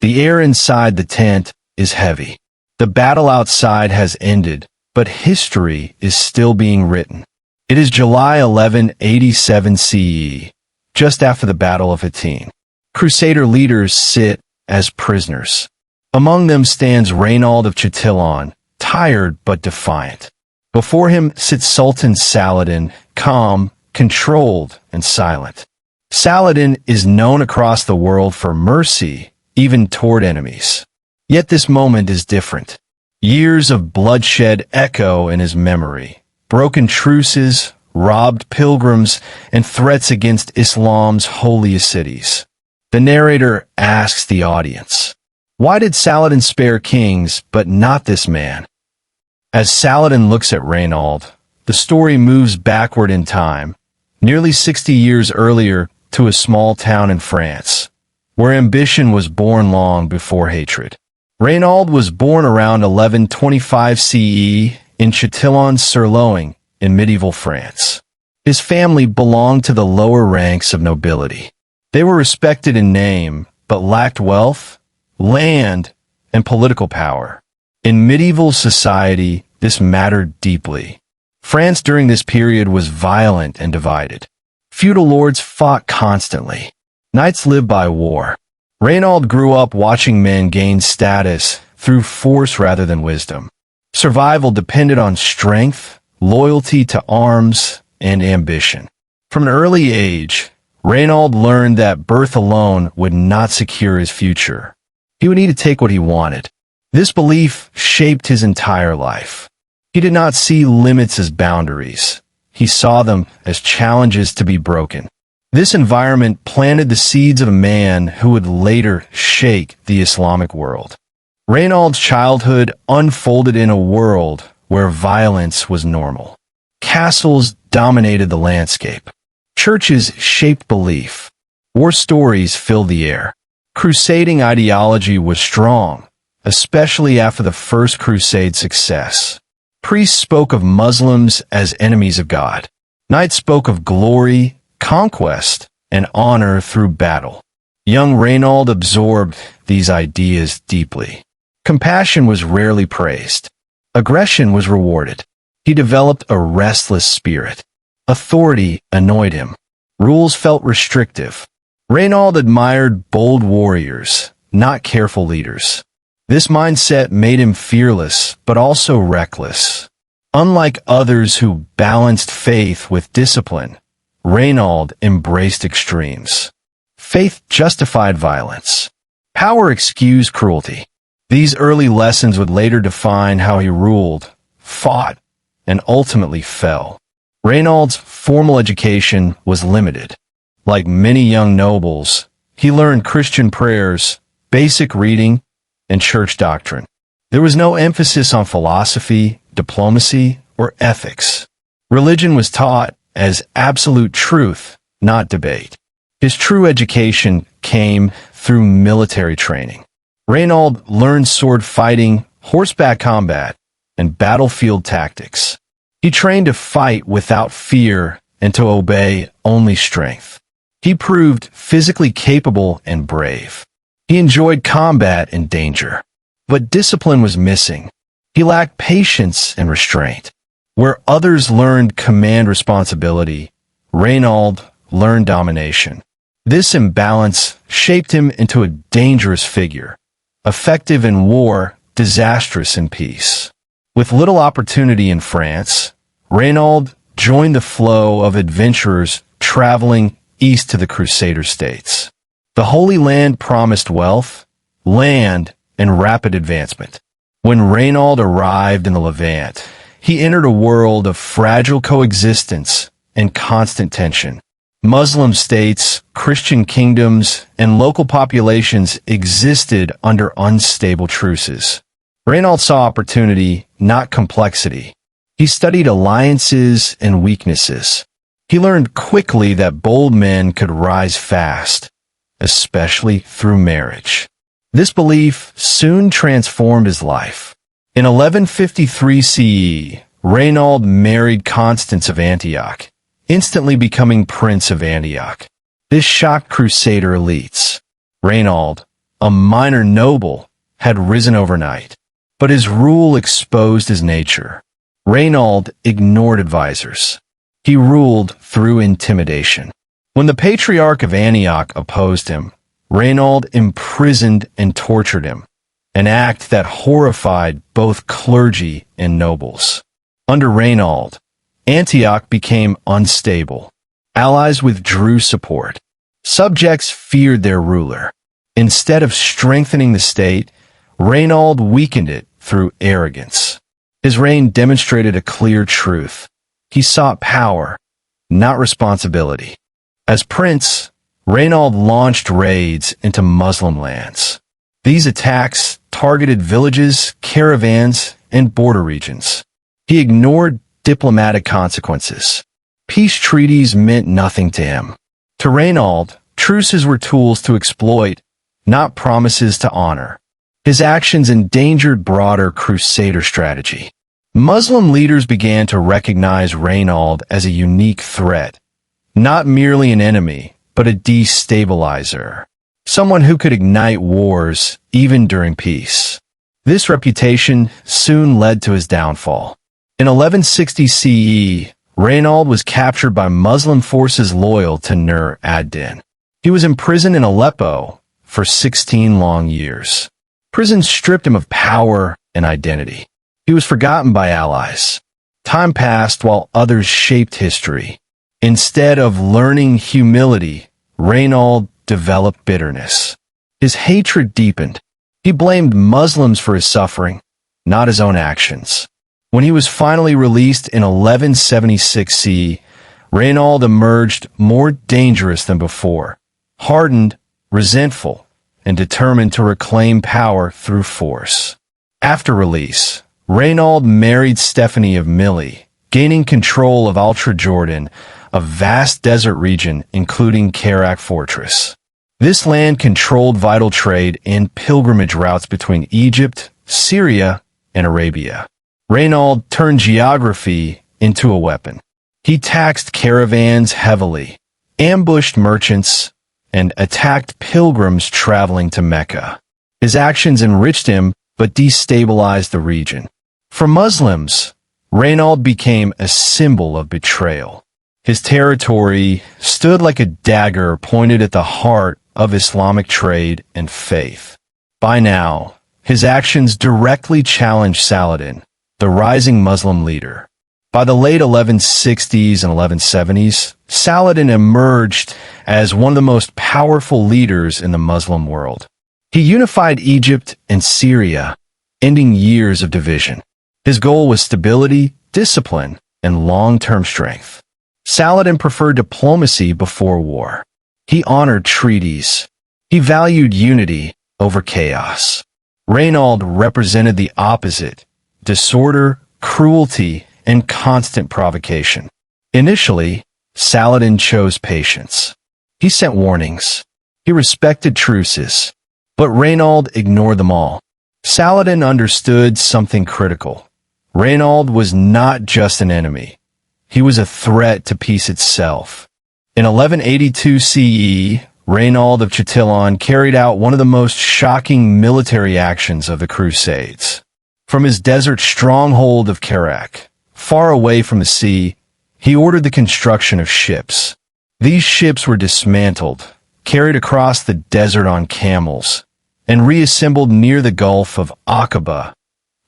The air inside the tent is heavy. The battle outside has ended, but history is still being written. It is July 1187 CE, just after the Battle of Hattin. Crusader leaders sit as prisoners. Among them stands Raynald of Chatillon, tired but defiant. Before him sits Sultan Saladin, calm, controlled, and silent. Saladin is known across the world for mercy, even toward enemies. Yet this moment is different. Years of bloodshed echo in his memory. Broken truces, robbed pilgrims, and threats against Islam's holiest cities. The narrator asks the audience, why did Saladin spare kings, but not this man? As Saladin looks at Raynald, the story moves backward in time, nearly 60 years earlier to a small town in France, where ambition was born long before hatred. Raynald was born around 1125 CE in Châtillon-sur-Loing in medieval France. His family belonged to the lower ranks of nobility. They were respected in name, but lacked wealth, land, and political power. In medieval society, this mattered deeply. France during this period was violent and divided. Feudal lords fought constantly. Knights lived by war. Raynald grew up watching men gain status through force rather than wisdom. Survival depended on strength, loyalty to arms, and ambition. From an early age, Raynald learned that birth alone would not secure his future. He would need to take what he wanted. This belief shaped his entire life. He did not see limits as boundaries. He saw them as challenges to be broken. This environment planted the seeds of a man who would later shake the Islamic world. Raynald's childhood unfolded in a world where violence was normal. Castles dominated the landscape. Churches shaped belief. War stories filled the air. Crusading ideology was strong, especially after the First Crusade success. Priests spoke of Muslims as enemies of God. Knights spoke of glory, conquest, and honor through battle. Young Raynald absorbed these ideas deeply. Compassion was rarely praised. Aggression was rewarded. He developed a restless spirit. Authority annoyed him. Rules felt restrictive. Raynald admired bold warriors, not careful leaders. This mindset made him fearless, but also reckless. Unlike others who balanced faith with discipline, Raynald embraced extremes. Faith justified violence. Power excused cruelty. These early lessons would later define how he ruled, fought, and ultimately fell. Raynald's formal education was limited. Like many young nobles, he learned Christian prayers, basic reading, and church doctrine. There was no emphasis on philosophy, diplomacy, or ethics. Religion was taught as absolute truth, not debate. His true education came through military training. Raynald learned sword fighting, horseback combat, and battlefield tactics. He trained to fight without fear and to obey only strength. He proved physically capable and brave. He enjoyed combat and danger. But discipline was missing. He lacked patience and restraint. Where others learned command responsibility, Raynald learned domination. This imbalance shaped him into a dangerous figure, effective in war, disastrous in peace. With little opportunity in France, Raynald joined the flow of adventurers traveling east to the Crusader states. The Holy Land promised wealth, land, and rapid advancement. When Raynald arrived in the Levant, he entered a world of fragile coexistence and constant tension. Muslim states, Christian kingdoms, and local populations existed under unstable truces. Raynald saw opportunity, not complexity. He studied alliances and weaknesses. He learned quickly that bold men could rise fast, especially through marriage. This belief soon transformed his life. In 1153 CE, Raynald married Constance of Antioch, instantly becoming Prince of Antioch. This shocked Crusader elites. Raynald, a minor noble, had risen overnight, but his rule exposed his nature. Raynald ignored advisors. He ruled through intimidation. When the Patriarch of Antioch opposed him, Raynald imprisoned and tortured him, an act that horrified both clergy and nobles. Under Raynald, Antioch became unstable. Allies withdrew support. Subjects feared their ruler. Instead of strengthening the state, Raynald weakened it through arrogance. His reign demonstrated a clear truth. He sought power, not responsibility. As prince, Raynald launched raids into Muslim lands. These attacks targeted villages, caravans, and border regions. He ignored diplomatic consequences. Peace treaties meant nothing to him. To Raynald, truces were tools to exploit, not promises to honor. His actions endangered broader Crusader strategy. Muslim leaders began to recognize Raynald as a unique threat, not merely an enemy, but a destabilizer, someone who could ignite wars even during peace. This reputation soon led to his downfall. In 1160 CE, Raynald was captured by Muslim forces loyal to Nur ad-Din. He was imprisoned in Aleppo for 16 long years. Prison stripped him of power and identity. He was forgotten by allies. Time passed while others shaped history. Instead of learning humility, Raynald developed bitterness. His hatred deepened. He blamed Muslims for his suffering, not his own actions. When he was finally released in 1176 CE, Raynald emerged more dangerous than before, hardened, resentful, and determined to reclaim power through force. After release, Raynald married Stephanie of Millie, gaining control of Ultra-Jordan, a vast desert region including Karak fortress. This land controlled vital trade and pilgrimage routes between Egypt, Syria, and Arabia. Raynald turned geography into a weapon. He taxed caravans heavily, ambushed merchants, and attacked pilgrims traveling to Mecca. His actions enriched him but destabilized the region. For Muslims, Raynald became a symbol of betrayal. His territory stood like a dagger pointed at the heart of Islamic trade and faith. By now, his actions directly challenged Saladin, the rising Muslim leader. By the late 1160s and 1170s, Saladin emerged as one of the most powerful leaders in the Muslim world. He unified Egypt and Syria, ending years of division. His goal was stability, discipline, and long-term strength. Saladin preferred diplomacy before war. He honored treaties. He valued unity over chaos. Raynald represented the opposite: disorder, cruelty, and constant provocation. Initially, Saladin chose patience. He sent warnings. He respected truces. But Raynald ignored them all. Saladin understood something critical. Raynald was not just an enemy. He was a threat to peace itself. In 1182 CE, Raynald of Châtillon carried out one of the most shocking military actions of the Crusades. From his desert stronghold of Karak, far away from the sea, he ordered the construction of ships. These ships were dismantled, carried across the desert on camels, and reassembled near the Gulf of Aqaba,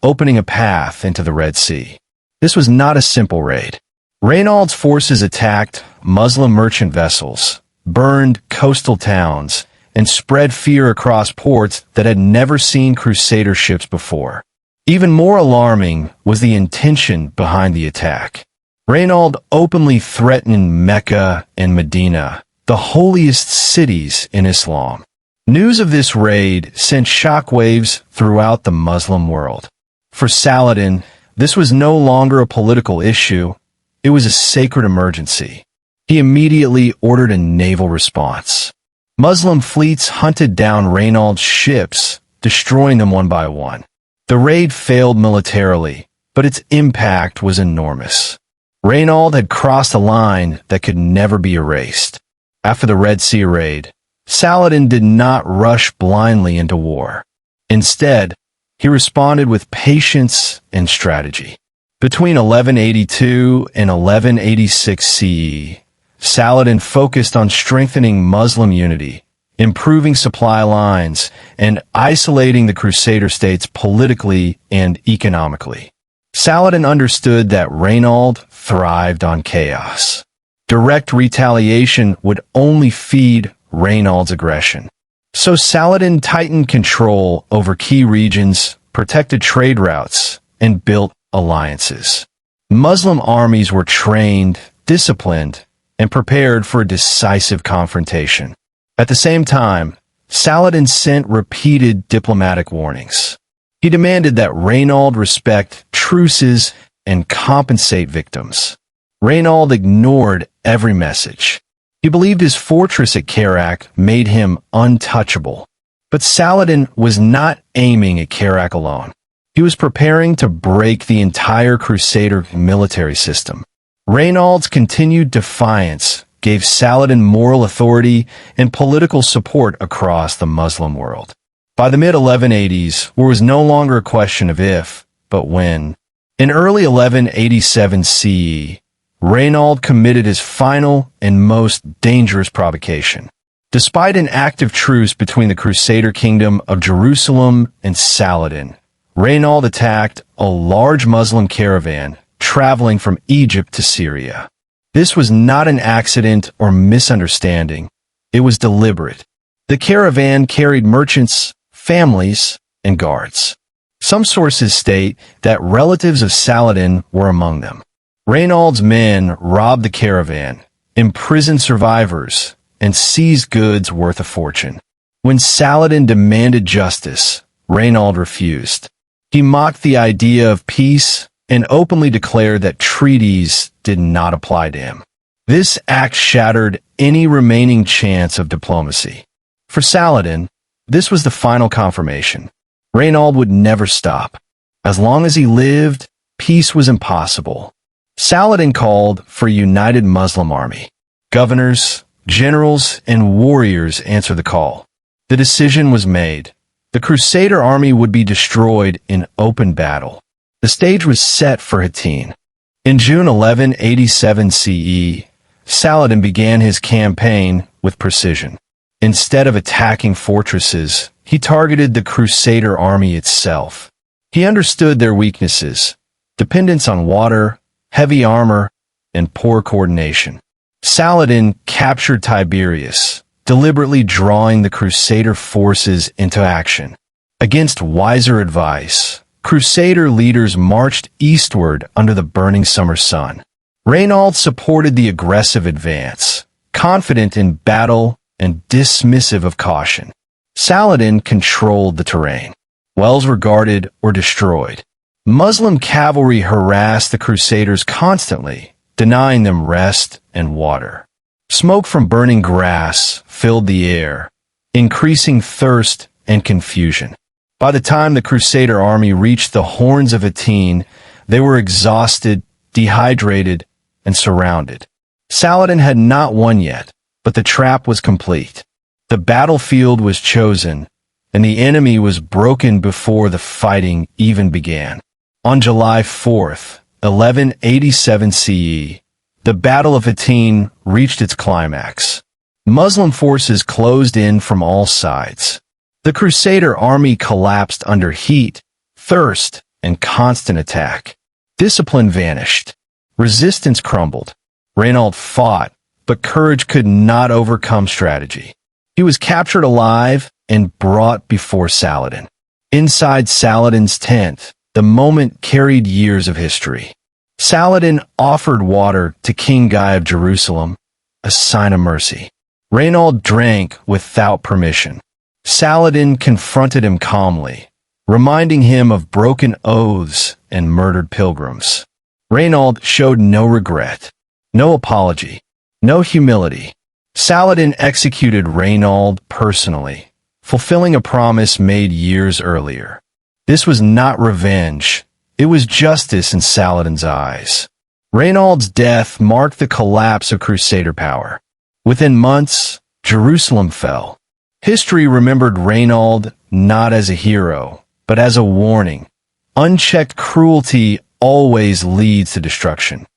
opening a path into the Red Sea. This was not a simple raid. Raynald's forces attacked Muslim merchant vessels, burned coastal towns, and spread fear across ports that had never seen Crusader ships before. Even more alarming was the intention behind the attack. Raynald openly threatened Mecca and Medina, the holiest cities in Islam. News of this raid sent shockwaves throughout the Muslim world. For Saladin, this was no longer a political issue. It was a sacred emergency. He immediately ordered a naval response. Muslim fleets hunted down Raynald's ships, destroying them one by one. The raid failed militarily, but its impact was enormous. Raynald had crossed a line that could never be erased. After the Red Sea raid, Saladin did not rush blindly into war. Instead, he responded with patience and strategy. Between 1182 and 1186 CE, Saladin focused on strengthening Muslim unity, improving supply lines, and isolating the Crusader states politically and economically. Saladin understood that Raynald thrived on chaos. Direct retaliation would only feed Raynald's aggression. So Saladin tightened control over key regions, protected trade routes, and built alliances. Muslim armies were trained, disciplined, and prepared for a decisive confrontation. At the same time, Saladin sent repeated diplomatic warnings. He demanded that Raynald respect truces and compensate victims. Raynald ignored every message. He believed his fortress at Karak made him untouchable. But Saladin was not aiming at Karak alone. He was preparing to break the entire Crusader military system. Raynald's continued defiance gave Saladin moral authority and political support across the Muslim world. By the mid-1180s, war was no longer a question of if, but when. In early 1187 CE, Raynald committed his final and most dangerous provocation. Despite an active truce between the Crusader kingdom of Jerusalem and Saladin, Raynald attacked a large Muslim caravan traveling from Egypt to Syria. This was not an accident or misunderstanding. It was deliberate. The caravan carried merchants, families, and guards. Some sources state that relatives of Saladin were among them. Raynald's men robbed the caravan, imprisoned survivors, and seized goods worth a fortune. When Saladin demanded justice, Raynald refused. He mocked the idea of peace and openly declared that treaties did not apply to him. This act shattered any remaining chance of diplomacy. For Saladin, this was the final confirmation. Raynald would never stop. As long as he lived, peace was impossible. Saladin called for a united Muslim army. Governors, generals, and warriors answered the call. The decision was made. The Crusader army would be destroyed in open battle. The stage was set for Hatine. In June 1187 CE, Saladin began his campaign with precision. Instead of attacking fortresses, he targeted the Crusader army itself. He understood their weaknesses: dependence on water, heavy armor, and poor coordination. Saladin captured Tiberias, deliberately drawing the Crusader forces into action. Against wiser advice, Crusader leaders marched eastward under the burning summer sun. Raynald supported the aggressive advance, confident in battle and dismissive of caution. Saladin controlled the terrain. Wells were guarded or destroyed. Muslim cavalry harassed the Crusaders constantly, denying them rest and water. Smoke from burning grass filled the air, increasing thirst and confusion. By the time the Crusader army reached the horns of Hatine, they were exhausted, dehydrated, and surrounded. Saladin had not won yet, but the trap was complete. The battlefield was chosen, and the enemy was broken before the fighting even began. On July 4th, 1187 CE, the Battle of Hattin reached its climax. Muslim forces closed in from all sides. The Crusader army collapsed under heat, thirst, and constant attack. Discipline vanished. Resistance crumbled. Raynald fought, but courage could not overcome strategy. He was captured alive and brought before Saladin. Inside Saladin's tent, the moment carried years of history. Saladin offered water to King Guy of Jerusalem, a sign of mercy. Raynald drank without permission. Saladin confronted him calmly, reminding him of broken oaths and murdered pilgrims. Raynald showed no regret, no apology, no humility. Saladin executed Raynald personally, fulfilling a promise made years earlier. This was not revenge. It was justice in Saladin's eyes. Raynald's death marked the collapse of Crusader power. Within months, Jerusalem fell. History remembered Raynald not as a hero, but as a warning. Unchecked cruelty always leads to destruction.